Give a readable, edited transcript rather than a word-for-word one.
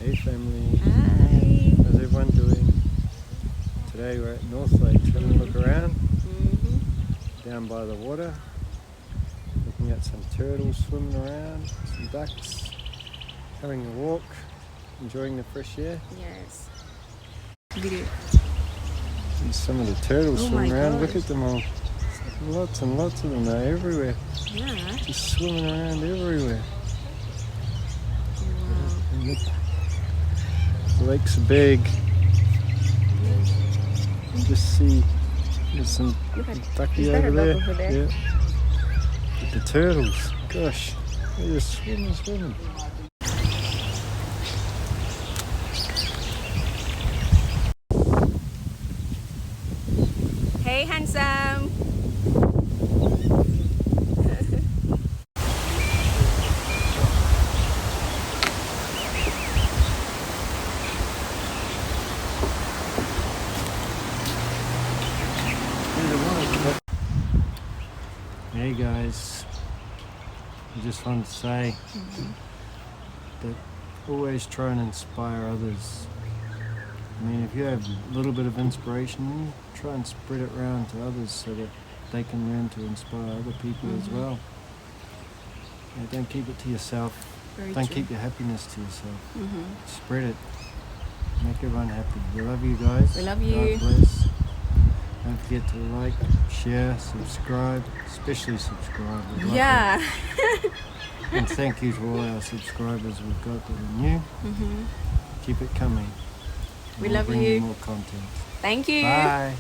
Hey family, Hi. how's everyone doing? Today we're at North Lake, having a look around, down by the water, looking at some turtles swimming around, some ducks, having a walk, enjoying the fresh air. Yes. Video. And some of the turtles Oh swimming my around, gosh. look at them all. Lots and lots of them, they're everywhere, Yeah. just swimming around everywhere. Wow. And look, the lake's big. You just see there's some Look at ducky is that over a there. dog over there? Yeah. But the turtles, gosh, they're just swimming. Hey, handsome. Hey guys, I just wanted to say that always try and inspire others. I mean, if you have a little bit of inspiration, try and spread it around to others so that they can learn to inspire other people as well. Yeah, don't keep it to yourself. Very Don't true. keep your happiness to yourself. Spread it. Make everyone happy. We love you guys. We love you. God bless. Don't forget to like, share, subscribe, especially subscribe. We'd like Yeah. it. And thank you to all our subscribers we've got that are new. Keep it coming. We We'll love bring you. more content. Thank you. Bye.